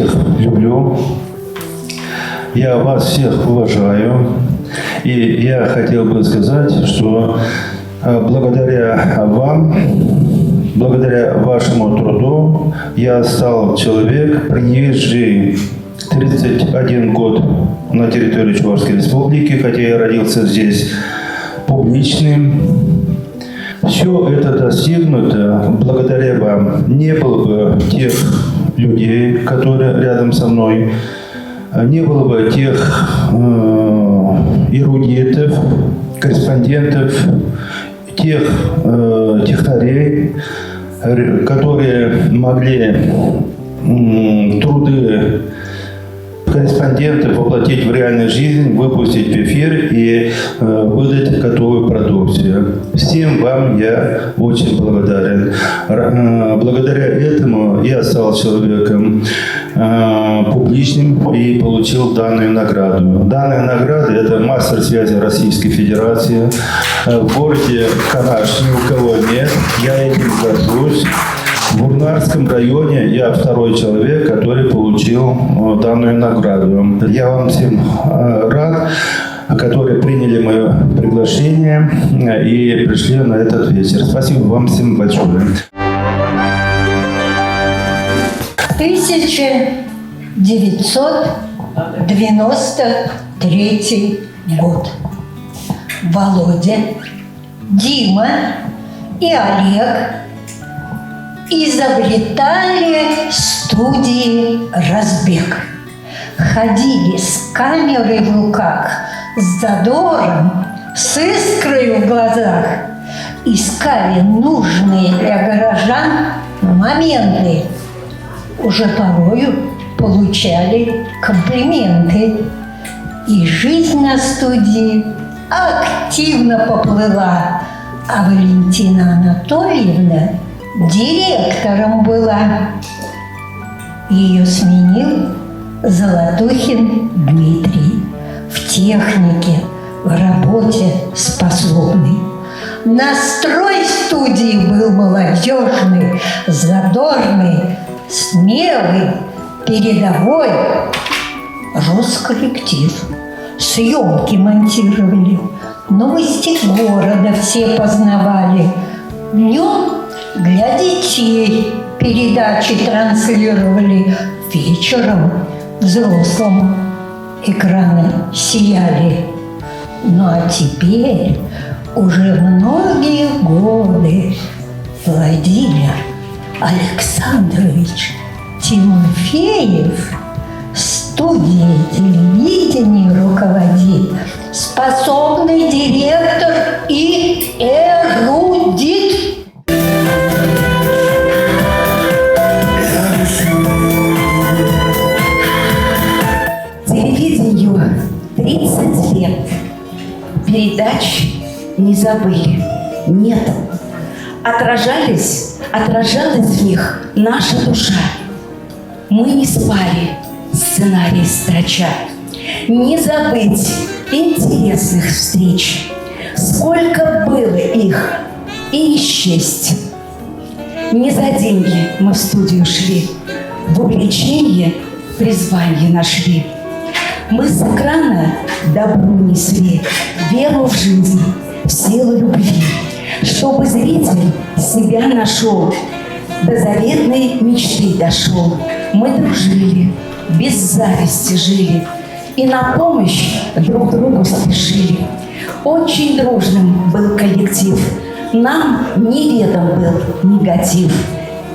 всех люблю, я вас всех уважаю. И я хотел бы сказать, что благодаря вам, благодаря вашему труду, я стал человек, приезжий 31 год на территории Чувашской Республики, хотя я родился здесь публичным. Все это достигнуто благодаря вам. Не было бы тех людей, которые рядом со мной, не было бы тех эрудитов, корреспондентов, тех технарей, которые могли труды корреспондентов воплотить в реальную жизнь, выпустить в эфир и выдать готовую продукцию. Всем вам я очень благодарен. Благодаря этому я стал человеком публичным и получил данную награду. Данная награда – это мастер связи Российской Федерации. В городе Канаш ни у кого нет. Я этим горжусь. В Урнарском районе я второй человек, который получил данную награду. Я вам всем рад, которые приняли мое приглашение и пришли на этот вечер. Спасибо вам всем большое. 1993 год. Володя, Дима и Олег изобретали студии «Разбег». Ходили с камерой в руках, с задором, с искрой в глазах. Искали нужные для горожан моменты. Уже порою получали комплименты. И жизнь на студии активно поплыла. А Валентина Анатольевна директором была. Ее сменил Золотухин Дмитрий. В технике, в работе способный. Настрой студии был молодежный, задорный, смелый, передовой. Рос коллектив. Съемки монтировали. Новости города все познавали. Днем для детей передачи транслировали, вечером взрослым экраны сияли. Ну а теперь уже многие годы Владимир Александрович Тимофеев студией телевидения руководит, способный директор и эрудит. Телевидению 30 лет. Передач не забыли. Нет. Отражалась в них наша душа. Мы не спали, сценарий строча. Не забыть интересных встреч. Сколько было их, и не счесть. Не за деньги мы в студию шли, в увлечение призвание нашли. Мы с экрана добру несли, веру в жизнь, в силу любви, чтобы зритель себя нашел, до заветной мечты дошел. Мы дружили, без зависти жили и на помощь друг другу спешили. Очень дружным был коллектив, нам неведом был негатив.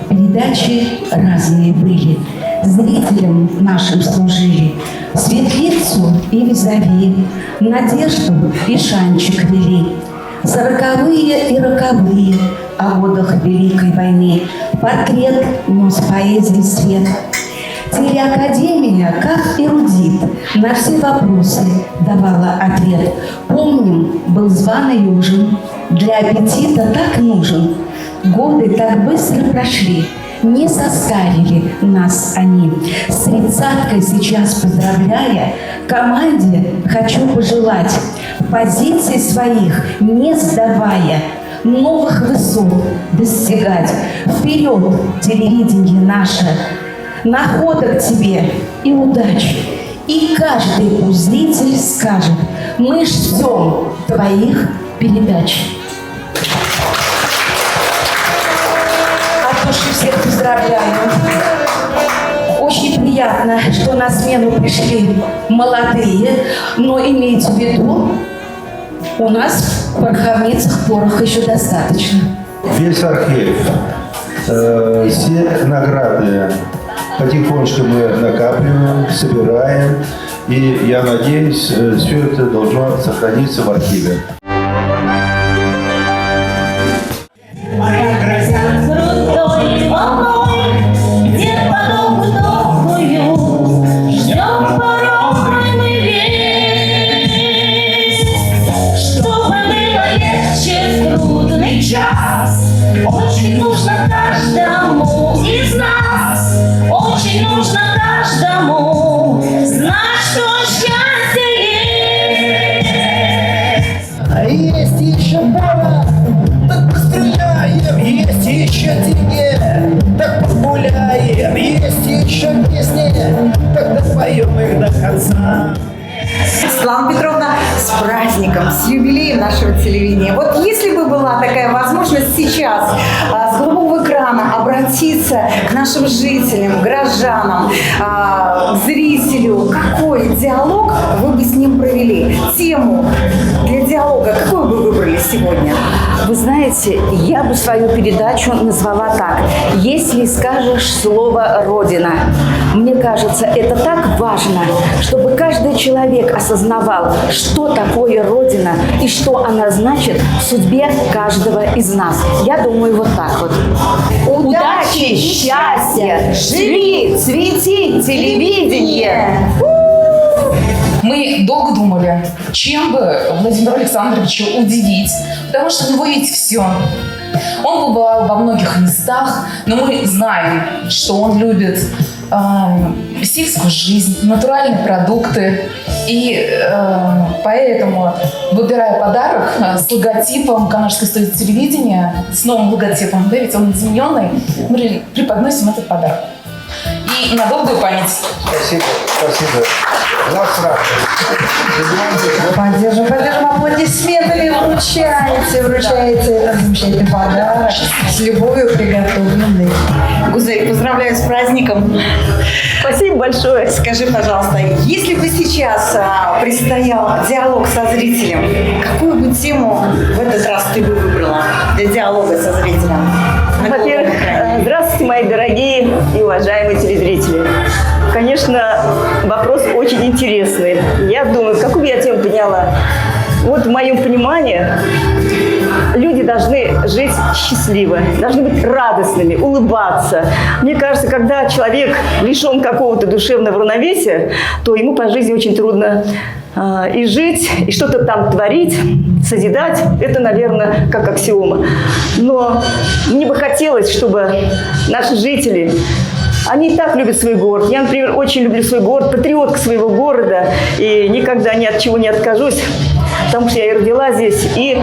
Передачи разные были, зрителям нашим служили. Светлицу и визави, Надежду и Шанчик вели. 40-е и роковые о годах Великой войны. Портрет нес поэзии свет. Телеакадемия, как эрудит, на все вопросы давала ответ. Помним, был званый ужин, для аппетита так нужен. Годы так быстро прошли, не состарили нас они. С 30-кой сейчас поздравляя, команде хочу пожелать, позиций своих не сдавая, новых высот достигать. Вперед, телевидение наше! находок тебе и удачи. И каждый узритель скажет: мы ждем твоих передач. От души всех поздравляю. Очень приятно, что на смену пришли молодые, но имейте в виду, у нас в пороховницах пороха еще достаточно. Весь архив, все награды потихонечку мы накапливаем, собираем. И я надеюсь, все это должно сохраниться в архиве. Крутой волной, где подолгу долгую ждем порой мы весь, чтобы было легче в трудный час. Очень нужно каждому из нас, очень нужно каждому знать, что счастье есть. Есть еще пора, так постреляем, есть еще деньги, так погуляем, есть еще песни, так допоем их до конца. Светлана Петровна, с праздником, с юбилеем нашего телевидения. Вот если бы была такая возможность сейчас с голубого экрана обратиться к нашим жителям, гражданам, зрителю, какой диалог вы бы с ним провели? Тему для диалога какую бы выбрали сегодня? Вы знаете, я бы свою передачу назвала так: «Если скажешь слово «Родина». Мне кажется, это так важно, чтобы каждый человек осознавал, что такое Родина и что она значит в судьбе каждого из нас. Я думаю, вот так вот. Удачи, счастья, живи, цвети, телевидение! Мы долго думали, чем бы Владимира Александровича удивить, потому что у него есть все. Он побывал во многих местах, но мы знаем, что он любит сельскую жизнь, натуральные продукты. И поэтому, выбирая подарок с логотипом Канашской студии телевидения, с новым логотипом, да, ведь он измененный, мы преподносим этот подарок. И на долгую память. Спасибо, спасибо. Поддержим аплодисментами, вручаете этот замечательный подарок с любовью приготовленный. Гузель, поздравляю с праздником. Спасибо большое. Скажи, пожалуйста, если бы сейчас предстоял диалог со зрителем, какую бы тему в этот раз ты бы выбрала для диалога со зрителем? Во-первых, здравствуйте, мои дорогие и уважаемые телезрители. Конечно, вопрос очень интересный. Я думаю, какую бы я тему подняла? Вот в моем понимании люди должны жить счастливо, должны быть радостными, улыбаться. Мне кажется, когда человек лишен какого-то душевного равновесия, то ему по жизни очень трудно и жить, и что-то там творить, созидать. Это, наверное, как аксиома. Но мне бы хотелось, чтобы наши жители, они и так любят свой город. Я, например, очень люблю свой город, патриотка своего города, и никогда ни от чего не откажусь, потому что я и родила здесь. И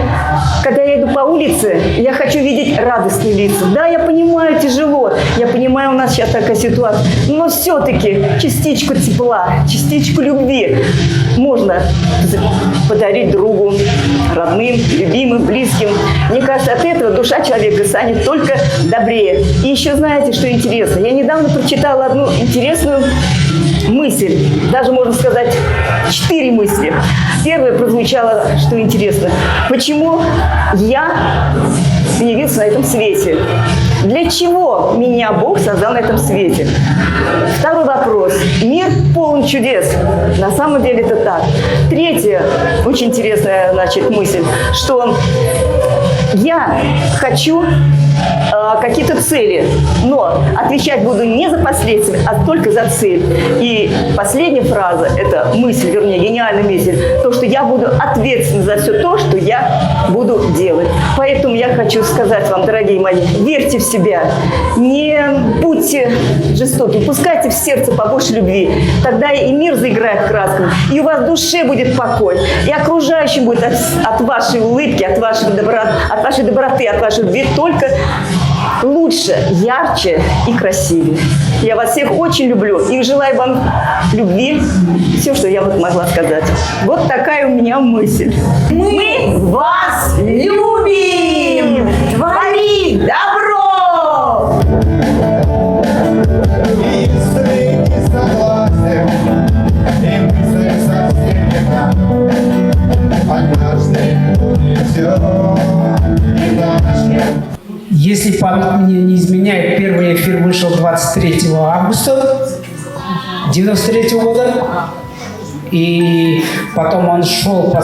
когда я иду по улице, я хочу видеть радостные лица. Да, я понимаю, тяжело, я понимаю, у нас сейчас такая ситуация, но все-таки частичку тепла, частичку любви можно подарить другу, родным, любимым, близким. Мне кажется, от этого душа человека станет только добрее. И еще знаете, что интересно? Я недавно прочитала одну интересную мысль, даже можно сказать 4 мысли. Первая прозвучала, что интересно: почему я появился на этом свете? Для чего меня Бог создал на этом свете? Второй вопрос. Мир полон чудес. На самом деле это так. Третья, очень интересная, значит, мысль, что я хочу какие-то цели, но отвечать буду не за последствия, а только за цель. И последняя фраза, это мысль, вернее, гениальная мысль, то, что я буду ответственна за все то, что я буду делать. Поэтому я хочу сказать вам, дорогие мои, верьте в себя, не будьте жестоки, пускайте в сердце побольше любви, тогда и мир заиграет красками, и у вас в душе будет покой, и окружающим будет от вашей улыбки, от вашей доброты, от вашей любви только лучше, ярче и красивее. Я вас всех очень люблю и желаю вам любви. Все, что я вот могла сказать. Вот такая у меня мысль. Мы вас любим! Твори добро! Если память мне не изменяет, первый эфир вышел 23 августа 1993 года. И потом он шел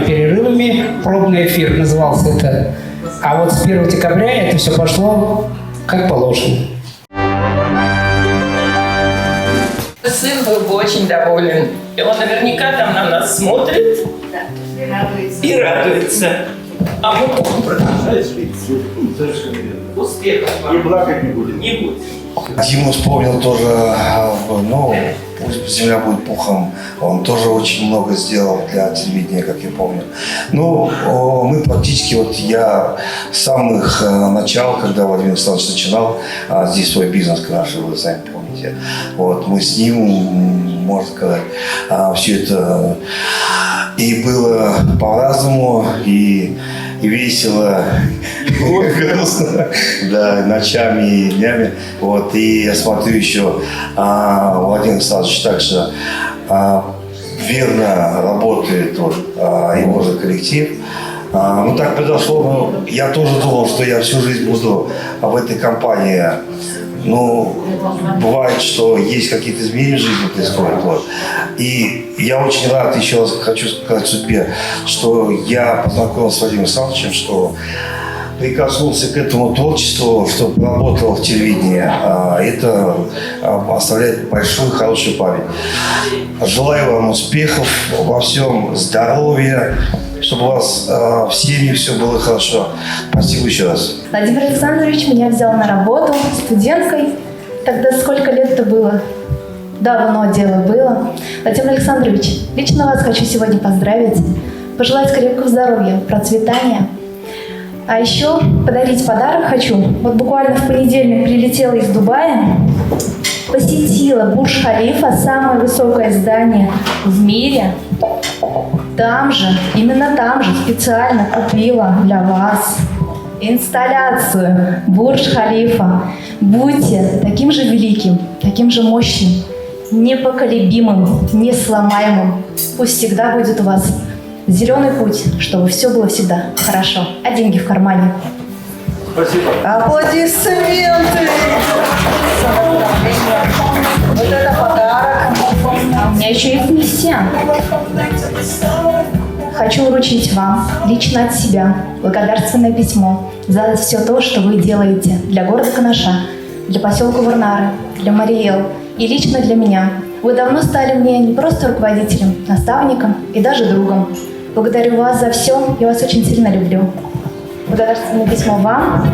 перерывами. Пробный эфир назывался это. А вот с 1 декабря это все пошло как положено. Сын был бы очень доволен. И он наверняка там на нас смотрит и радуется. А мы будем продолжать жить. Успехов вам. И плакать не будем. Не будем. Диму вспомнил тоже, ну, пусть земля будет пухом, он тоже очень много сделал для телевидения, как я помню. Ну, мы практически, вот я с самых начал, когда Владимир Александрович начинал здесь свой бизнес наш, вы сами помните, вот, мы с ним, можно сказать, все это и было по-разному, и весело, грустно, да, ночами и днями. Вот, и я смотрю еще, Владимир Александрович также верно работает, вот, его же коллектив. Ну, так произошло, но я тоже думал, что я всю жизнь буду в этой компании. Ну, бывает, что есть какие-то изменения в жизни происходят. Вот. И я очень рад, еще раз хочу сказать судьбе, что я познакомился с Владимиром Александровичем, что прикоснулся к этому творчеству, что работал в телевидении. Это оставляет большую, хорошую память. Желаю вам успехов во всем, здоровья, чтобы у вас в семье все было хорошо. Спасибо еще раз. Владимир Александрович меня взял на работу студенткой. Тогда сколько лет-то было? Давно дело было. Владимир Александрович, лично вас хочу сегодня поздравить, пожелать крепкого здоровья, процветания. А еще подарить подарок хочу. Вот буквально в понедельник прилетела из Дубая, посетила Бурдж-Халифа, самое высокое здание в мире. Там же, именно там же специально купила для вас инсталляцию Бурдж-Халифа. Будьте таким же великим, таким же мощным, непоколебимым, несломаемым. Пусть всегда будет у вас зеленый путь, чтобы все было всегда хорошо, а деньги в кармане. Спасибо. Аплодисменты! Вот это подарок. А у меня еще есть миссия. Хочу вручить вам лично от себя благодарственное письмо за все то, что вы делаете для города Канаша, для поселка Варнары, для Мариэл и лично для меня. Вы давно стали мне не просто руководителем, наставником и даже другом. Благодарю вас за все, я вас очень сильно люблю. Благодарственное письмо вам.